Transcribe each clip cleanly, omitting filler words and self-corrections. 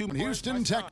2 Houston, Texas.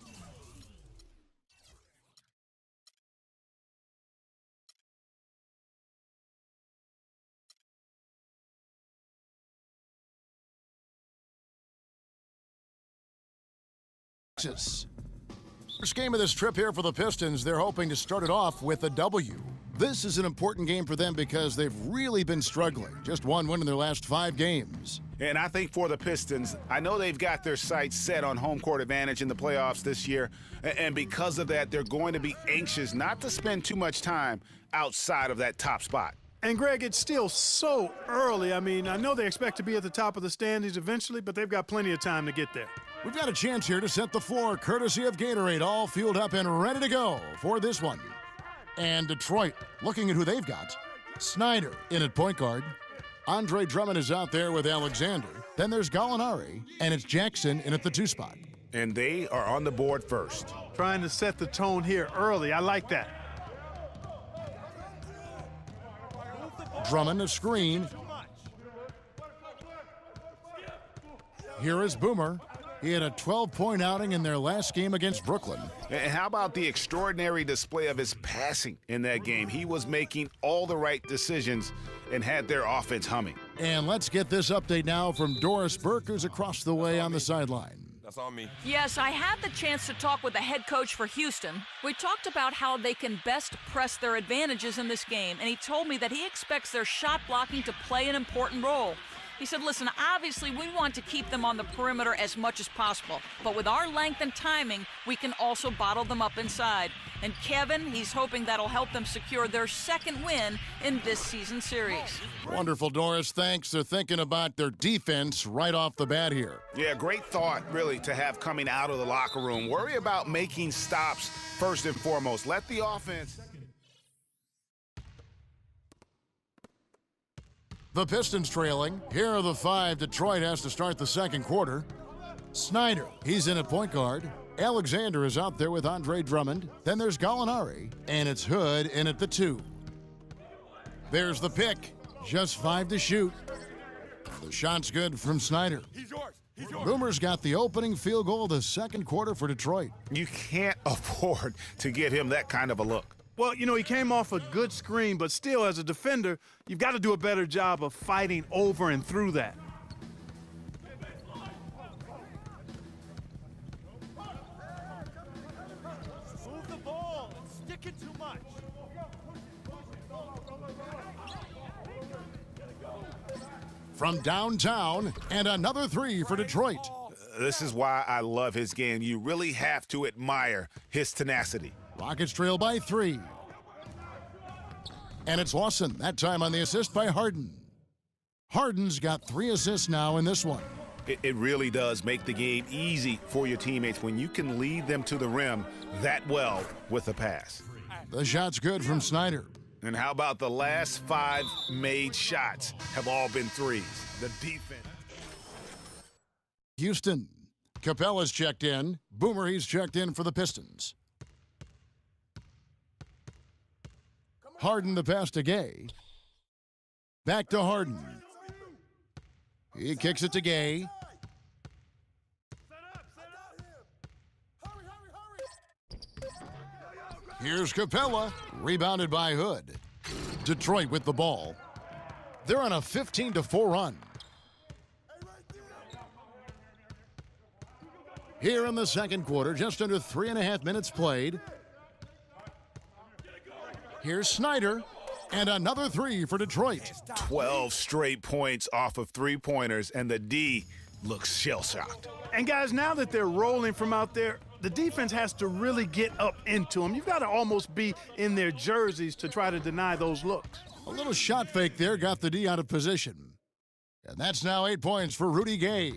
First game of this trip here for the Pistons. They're hoping to start it off with a W. This is an important game for them because they've really been struggling. Just one win in their last 5 games. And I think for the Pistons, I know they've got their sights set on home court advantage in the playoffs this year. And because of that, they're going to be anxious not to spend too much time outside of that top spot. And, Greg, it's still so early. I mean, I know they expect to be at the top of the standings eventually, but they've got plenty of time to get there. We've got a chance here to set the floor, courtesy of Gatorade, all fueled up and ready to go for this one. And Detroit, looking at who they've got. Snyder in at point guard. Andre Drummond is out there with Alexander. Then there's Gallinari, and it's Jackson in at the 2 spot. And they are on the board first. Trying to set the tone here early. I like that. Drummond a screen. Here is Boomer. He had a 12-point outing in their last game against Brooklyn. And how about the extraordinary display of his passing in that game? He was making all the right decisions and had their offense humming. And let's get this update now from Doris Burke, who's across the way on the sideline. That's on me. Yes, I had the chance to talk with the head coach for Houston. We talked about how they can best press their advantages in this game, and he told me that he expects their shot blocking to play an important role. He said, listen, obviously we want to keep them on the perimeter as much as possible, but with our length and timing, we can also bottle them up inside. And Kevin, he's hoping that'll help them secure their 2nd win in this season series. Wonderful, Doris. Thanks. They're thinking about their defense right off the bat here. Yeah, great thought, really, to have coming out of the locker room. Worry about making stops first and foremost. Let the offense... The Pistons trailing. Here are the 5 Detroit has to start the 2nd quarter. Snyder, he's in at point guard. Alexander is out there with Andre Drummond. Then there's Gallinari, and it's Hood in at the 2. There's the pick. Just 5 to shoot. The shot's good from Snyder. He's yours. He's yours. Boomer's got the opening field goal of the 2nd quarter for Detroit. You can't afford to give him that kind of a look. Well, you know, he came off a good screen, but still, as a defender, you've got to do a better job of fighting over and through that. Move the ball and stick it too much. From downtown, and another 3 for Detroit. This is why I love his game. You really have to admire his tenacity. Rockets trail by 3. And it's Lawson, that time on the assist by Harden. Harden's got 3 assists now in this one. It really does make the game easy for your teammates when you can lead them to the rim that well with a pass. The shot's good from Snyder. And how about the last 5 made shots have all been threes? The defense. Houston. Capella's checked in. Boomer, he's checked in for the Pistons. Harden the pass to Gay. Back to Harden. He kicks it to Gay. Here's Capella, rebounded by Hood. Detroit with the ball. They're on a 15-4 run. Here in the 2nd quarter, just under 3.5 minutes played. Here's Snyder, and another 3 for Detroit. 12 straight points off of 3-pointers, and the D looks shell-shocked. And, guys, now that they're rolling from out there, the defense has to really get up into them. You've got to almost be in their jerseys to try to deny those looks. A little shot fake there got the D out of position. And that's now 8 points for Rudy Gay.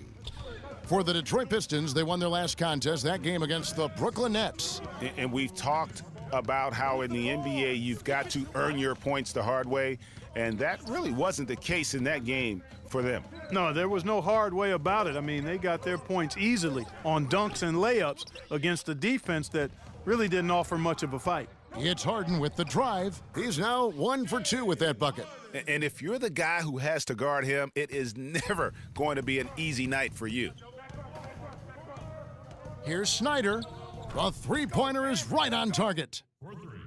For the Detroit Pistons, they won their last contest, that game against the Brooklyn Nets. And we've talked about how in the NBA you've got to earn your points the hard way, and that really wasn't the case in that game for them. No, there was no hard way about it. I mean, they got their points easily on dunks and layups against a defense that really didn't offer much of a fight. It's Harden with the drive. He's now 1 for 2 with that bucket. And if you're the guy who has to guard him, it is never going to be an easy night for you. Here's Snyder. The three-pointer is right on target.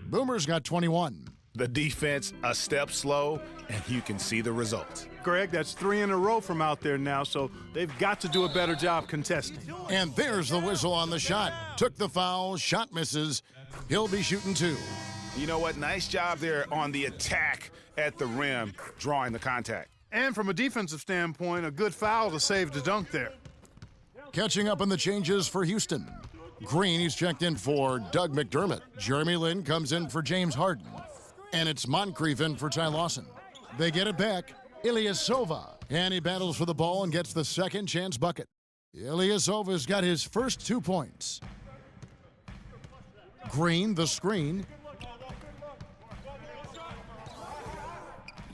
Boomer's got 21. The defense a step slow, and you can see the results. Greg, that's 3 in a row from out there now, so they've got to do a better job contesting. And there's the whistle on the shot. Took the foul, shot misses. He'll be shooting 2. You know what? Nice job there on the attack at the rim, drawing the contact. And from a defensive standpoint, a good foul to save the dunk there. Catching up on the changes for Houston. Green, he's checked in for Doug McDermott. Jeremy Lin comes in for James Harden. And it's Moncrief in for Ty Lawson. They get it back. Ilyasova. And he battles for the ball and gets the second chance bucket. Ilyasova's got his first 2 points. Green, the screen.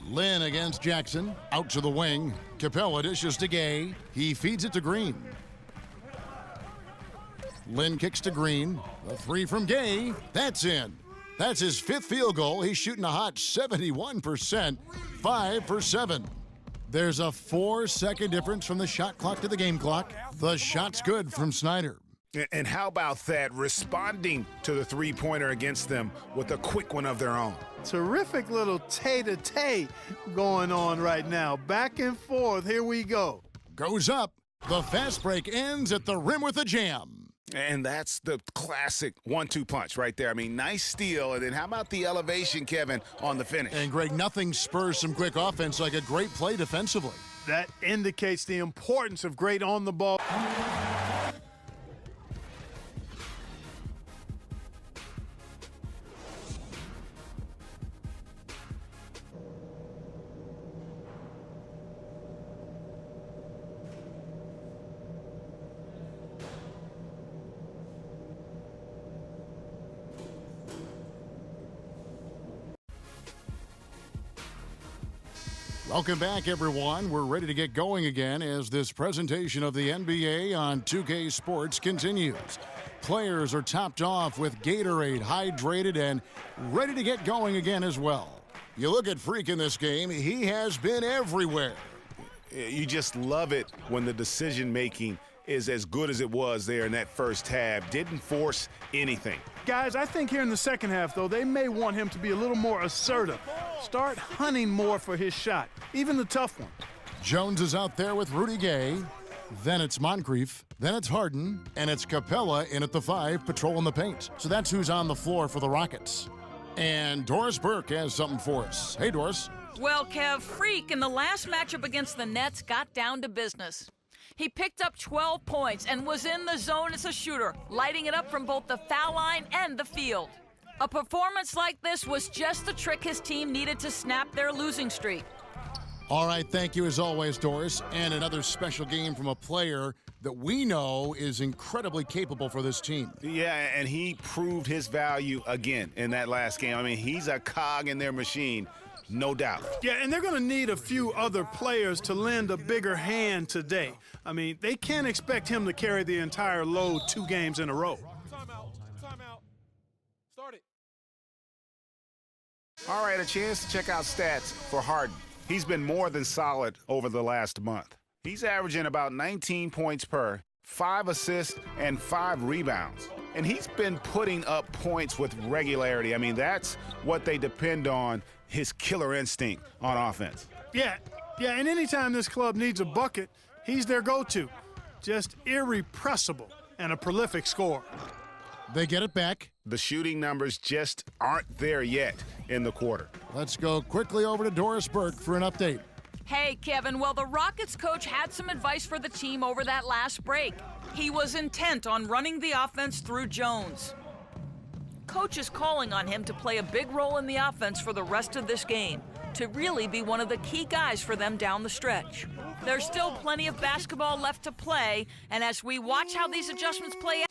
Lin against Jackson. Out to the wing. Capella dishes to Gay. He feeds it to Green. Lin kicks to Green. The 3 from Gay. That's in. That's his 5th field goal. He's shooting a hot 71%. 5 for 7. There's a 4-second difference from the shot clock to the game clock. The shot's good from Snyder. And how about that, responding to the three-pointer against them with a quick one of their own? Terrific little tay-to-tay going on right now. Back and forth. Here we go. Goes up. The fast break ends at the rim with a jam. And that's the classic 1-2 punch right there. I mean, nice steal. And then how about the elevation, Kevin, on the finish? And, Greg, nothing spurs some quick offense like a great play defensively. That indicates the importance of great on-the-ball. Welcome back, everyone. We're ready to get going again as this presentation of the NBA on 2K Sports continues. Players are topped off with Gatorade, hydrated, and ready to get going again as well. You look at Freak in this game, he has been everywhere. You just love it when the decision-making is as good as it was there in that first half. Didn't force anything. Guys, I think here in the second half, though, they may want him to be a little more assertive. Start hunting more for his shot, even the tough ones. Jones is out there with Rudy Gay. Then it's Moncrief. Then it's Harden. And it's Capella in at the 5, patrolling the paint. So that's who's on the floor for the Rockets. And Doris Burke has something for us. Hey, Doris. Well, Kev, Freak in the last matchup against the Nets got down to business. He picked up 12 points and was in the zone as a shooter, lighting it up from both the foul line and the field. A performance like this was just the trick his team needed to snap their losing streak. All right, thank you as always, Doris. And another special game from a player that we know is incredibly capable for this team. Yeah, and he proved his value again in that last game. I mean, he's a cog in their machine, no doubt. Yeah, and they're going to need a few other players to lend a bigger hand today. I mean, they can't expect him to carry the entire load 2 games in a row. Timeout. Timeout. Start it. All right, a chance to check out stats for Harden. He's been more than solid over the last month. He's averaging about 19 points per, 5 assists, and 5 rebounds. And he's been putting up points with regularity. I mean, that's what they depend on, his killer instinct on offense. Yeah, and anytime this club needs a bucket, he's their go-to. Just irrepressible and a prolific scorer. They get it back. The shooting numbers just aren't there yet in the quarter. Let's go quickly over to Doris Burke for an update. Hey, Kevin, well, the Rockets coach had some advice for the team over that last break. He was intent on running the offense through Jones. Coach is calling on him to play a big role in the offense for the rest of this game, to really be one of the key guys for them down the stretch. There's still plenty of basketball left to play, and as we watch how these adjustments play out,